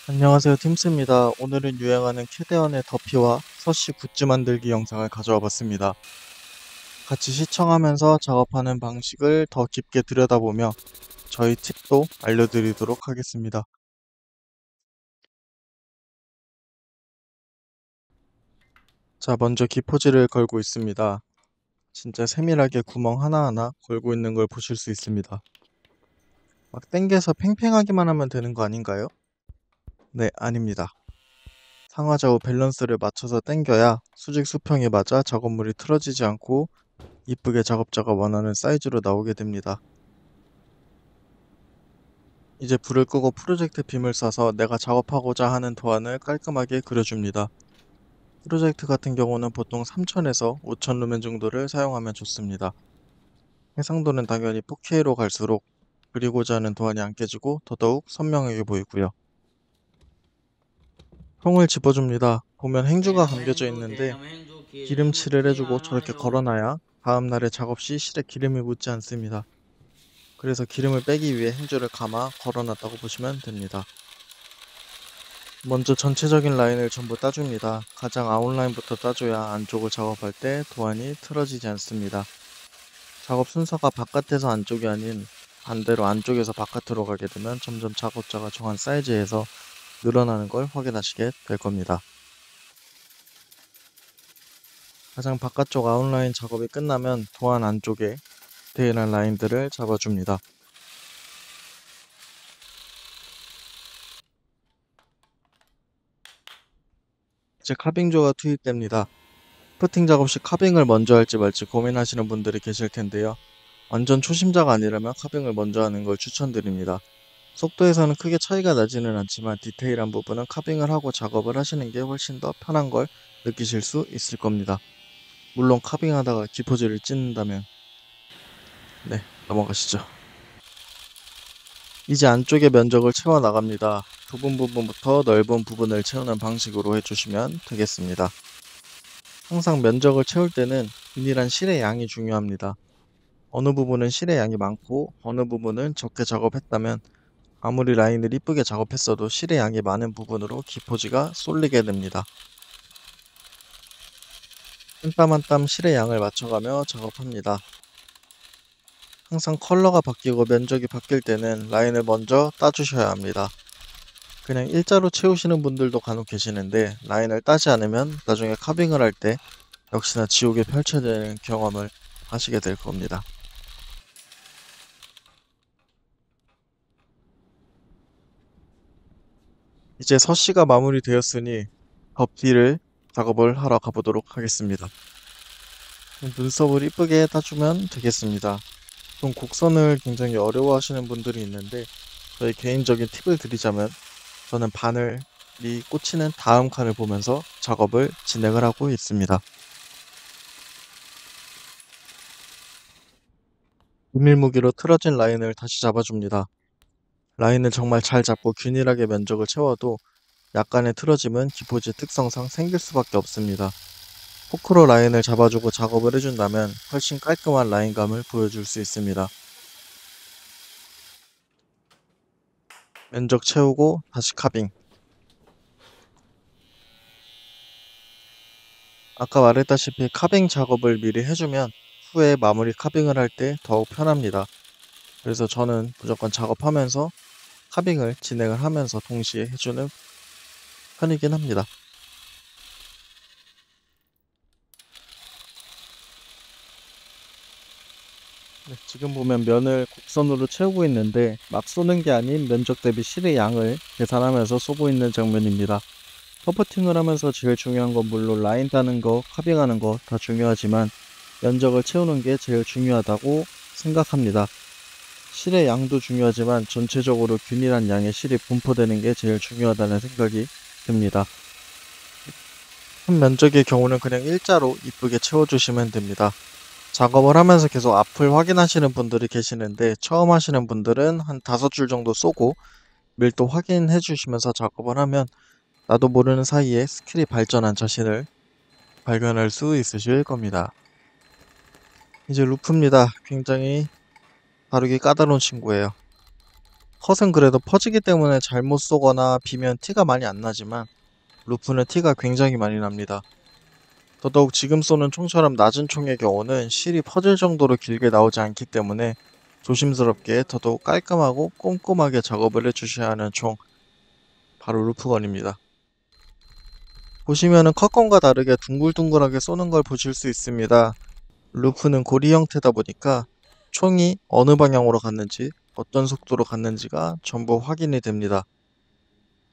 안녕하세요, 팀스입니다. 오늘은 유행하는 캐대언의 더피와 서씨 굿즈 만들기 영상을 가져와 봤습니다. 같이 시청하면서 작업하는 방식을 더 깊게 들여다보며 저희 팁도 알려드리도록 하겠습니다. 자, 먼저 기포지를 걸고 있습니다. 진짜 세밀하게 구멍 하나하나 걸고 있는 걸 보실 수 있습니다. 막 당겨서 팽팽하기만 하면 되는 거 아닌가요? 네, 아닙니다. 상하좌우 밸런스를 맞춰서 당겨야 수직 수평에 맞아 작업물이 틀어지지 않고 이쁘게 작업자가 원하는 사이즈로 나오게 됩니다. 이제 불을 끄고 프로젝트 빔을 쏴서 내가 작업하고자 하는 도안을 깔끔하게 그려줍니다. 프로젝트 같은 경우는 보통 3000에서 5000 루멘 정도를 사용하면 좋습니다. 해상도는 당연히 4K로 갈수록 그리고자 하는 도안이 안 깨지고 더더욱 선명하게 보이고요. 통을 집어줍니다. 보면 행주가 감겨져 있는데 기름칠을 해주고 저렇게 걸어놔야 다음날의 작업 시 실에 기름이 묻지 않습니다. 그래서 기름을 빼기 위해 행주를 감아 걸어놨다고 보시면 됩니다. 먼저 전체적인 라인을 전부 따줍니다. 가장 아웃라인부터 따줘야 안쪽을 작업할 때 도안이 틀어지지 않습니다. 작업 순서가 바깥에서 안쪽이 아닌 반대로 안쪽에서 바깥으로 가게 되면 점점 작업자가 정한 사이즈에서 늘어나는 걸 확인하시게 될 겁니다. 가장 바깥쪽 아웃라인 작업이 끝나면 도안 안쪽에 디테일한 라인들을 잡아줍니다. 이제 카빙조가 투입됩니다. 퍼팅 작업 시 카빙을 먼저 할지 말지 고민하시는 분들이 계실 텐데요. 완전 초심자가 아니라면 카빙을 먼저 하는 걸 추천드립니다. 속도에서는 크게 차이가 나지는 않지만 디테일한 부분은 카빙을 하고 작업을 하시는 게 훨씬 더 편한 걸 느끼실 수 있을 겁니다. 물론 카빙하다가 기포질을 찢는다면 네, 넘어가시죠. 이제 안쪽의 면적을 채워 나갑니다. 좁은 부분부터 넓은 부분을 채우는 방식으로 해주시면 되겠습니다. 항상 면적을 채울 때는 균일한 실의 양이 중요합니다. 어느 부분은 실의 양이 많고 어느 부분은 적게 작업했다면 아무리 라인을 이쁘게 작업했어도 실의 양이 많은 부분으로 기포지가 쏠리게 됩니다. 한 땀 한 땀 실의 양을 맞춰가며 작업합니다. 항상 컬러가 바뀌고 면적이 바뀔 때는 라인을 먼저 따주셔야 합니다. 그냥 일자로 채우시는 분들도 간혹 계시는데 라인을 따지 않으면 나중에 카빙을 할 때 역시나 지옥에 펼쳐지는 경험을 하시게 될 겁니다. 이제 서씨가 마무리되었으니 덮티를 작업을 하러 가보도록 하겠습니다. 눈썹을 이쁘게 따주면 되겠습니다. 좀 곡선을 굉장히 어려워하시는 분들이 있는데 저희 개인적인 팁을 드리자면 저는 바늘이 꽂히는 다음 칸을 보면서 작업을 진행을 하고 있습니다. 비밀무기로 틀어진 라인을 다시 잡아줍니다. 라인을 정말 잘 잡고 균일하게 면적을 채워도 약간의 틀어짐은 기포지 특성상 생길 수밖에 없습니다. 포크로 라인을 잡아주고 작업을 해준다면 훨씬 깔끔한 라인감을 보여줄 수 있습니다. 면적 채우고 다시 카빙. 아까 말했다시피 카빙 작업을 미리 해주면 후에 마무리 카빙을 할 때 더욱 편합니다. 그래서 저는 무조건 작업하면서 카빙을 진행을 하면서 동시에 해주는 편이긴 합니다. 네, 지금 보면 면을 곡선으로 채우고 있는데 막 쏘는 게 아닌 면적 대비 실의 양을 계산하면서 쏘고 있는 장면입니다. 퍼퍼팅을 하면서 제일 중요한 건 물론 라인 따는 거, 카빙하는 거 다 중요하지만 면적을 채우는 게 제일 중요하다고 생각합니다. 실의 양도 중요하지만 전체적으로 균일한 양의 실이 분포되는 게 제일 중요하다는 생각이 듭니다. 큰 면적의 경우는 그냥 일자로 이쁘게 채워주시면 됩니다. 작업을 하면서 계속 앞을 확인하시는 분들이 계시는데 처음 하시는 분들은 한 5줄 정도 쏘고 밀도 확인해 주시면서 작업을 하면 나도 모르는 사이에 스킬이 발전한 자신을 발견할 수 있으실 겁니다. 이제 루프입니다. 굉장히 다루기 까다로운 친구예요. 컷은 그래도 퍼지기 때문에 잘못 쏘거나 비면 티가 많이 안 나지만 루프는 티가 굉장히 많이 납니다. 더더욱 지금 쏘는 총처럼 낮은 총의 경우는 실이 퍼질 정도로 길게 나오지 않기 때문에 조심스럽게 더더욱 깔끔하고 꼼꼼하게 작업을 해주셔야 하는 총, 바로 루프건입니다. 보시면은 컷건과 다르게 둥글둥글하게 쏘는 걸 보실 수 있습니다. 루프는 고리 형태다 보니까 총이 어느 방향으로 갔는지, 어떤 속도로 갔는지가 전부 확인이 됩니다.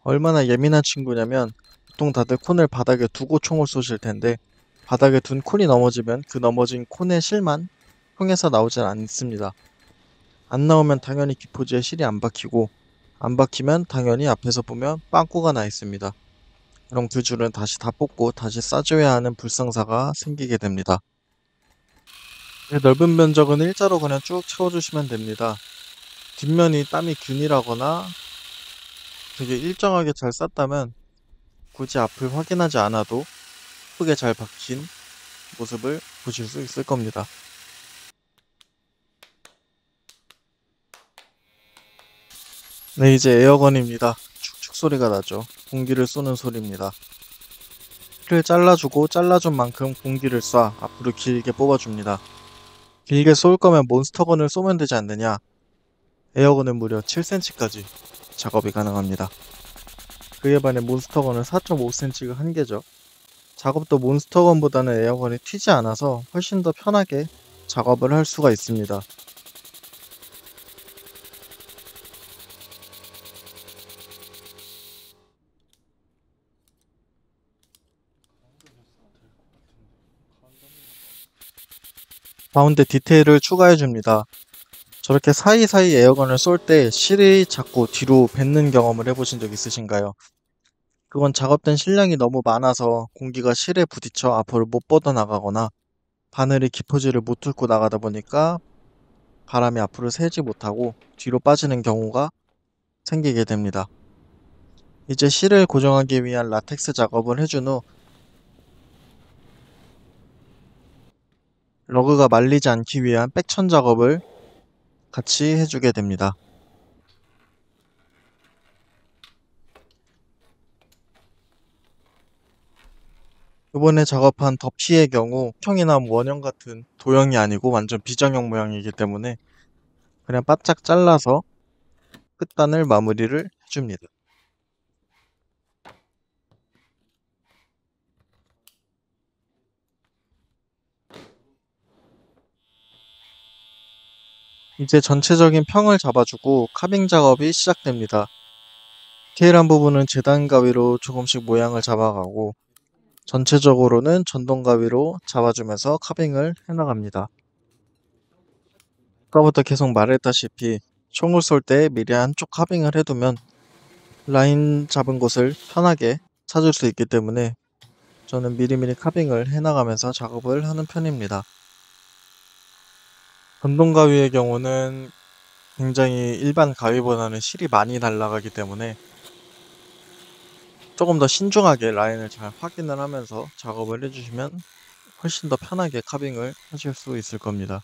얼마나 예민한 친구냐면 보통 다들 콘을 바닥에 두고 총을 쏘실 텐데 바닥에 둔 콘이 넘어지면 그 넘어진 콘의 실만 총에서 나오질 않습니다. 안 나오면 당연히 기포지에 실이 안 박히고 안 박히면 당연히 앞에서 보면 빵꾸가 나 있습니다. 그럼 그 줄은 다시 다 뽑고 다시 싸줘야 하는 불상사가 생기게 됩니다. 넓은 면적은 일자로 그냥 쭉 채워주시면 됩니다. 뒷면이 땀이 균일하거나 되게 일정하게 잘 쌌다면 굳이 앞을 확인하지 않아도 예쁘게 잘 박힌 모습을 보실 수 있을 겁니다. 네, 이제 에어건입니다. 축축 소리가 나죠. 공기를 쏘는 소리입니다. 키를 잘라주고 잘라준 만큼 공기를 쏴 앞으로 길게 뽑아줍니다. 길게 쏠 거면 몬스터건을 쏘면 되지 않느냐? 에어건은 무려 7cm까지 작업이 가능합니다. 그에 반해 몬스터건은 4.5cm가 한계죠. 작업도 몬스터건보다는 에어건이 튀지 않아서 훨씬 더 편하게 작업을 할 수가 있습니다. 가운데 디테일을 추가해줍니다. 저렇게 사이사이 에어건을 쏠 때 실이 자꾸 뒤로 뱉는 경험을 해보신 적 있으신가요? 그건 작업된 실량이 너무 많아서 공기가 실에 부딪혀 앞으로 못 뻗어나가거나 바늘이 기포지를 못 뚫고 나가다 보니까 바람이 앞으로 새지 못하고 뒤로 빠지는 경우가 생기게 됩니다. 이제 실을 고정하기 위한 라텍스 작업을 해준 후 러그가 말리지 않기 위한 백천 작업을 같이 해주게 됩니다. 이번에 작업한 덮티의 경우 형이나 원형 같은 도형이 아니고 완전 비정형 모양이기 때문에 그냥 바짝 잘라서 끝단을 마무리를 해줍니다. 이제 전체적인 평을 잡아주고 카빙 작업이 시작됩니다. 디테일한 부분은 재단 가위로 조금씩 모양을 잡아가고 전체적으로는 전동 가위로 잡아주면서 카빙을 해나갑니다. 아까부터 계속 말했다시피 총을 쏠 때 미리 한쪽 카빙을 해두면 라인 잡은 곳을 편하게 찾을 수 있기 때문에 저는 미리미리 카빙을 해나가면서 작업을 하는 편입니다. 전동 가위의 경우는 굉장히 일반 가위보다는 실이 많이 날아가기 때문에 조금 더 신중하게 라인을 잘 확인을 하면서 작업을 해주시면 훨씬 더 편하게 카빙을 하실 수 있을 겁니다.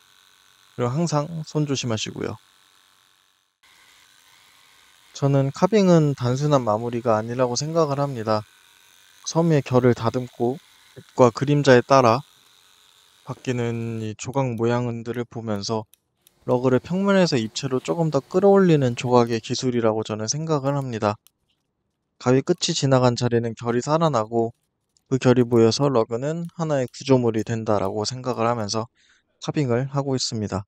그리고 항상 손 조심하시고요. 저는 카빙은 단순한 마무리가 아니라고 생각을 합니다. 섬유의 결을 다듬고 빛과 그림자에 따라 바뀌는 이 조각 모양들을 보면서 러그를 평면에서 입체로 조금 더 끌어올리는 조각의 기술이라고 저는 생각을 합니다. 가위 끝이 지나간 자리는 결이 살아나고 그 결이 모여서 러그는 하나의 구조물이 된다라고 생각을 하면서 카빙을 하고 있습니다.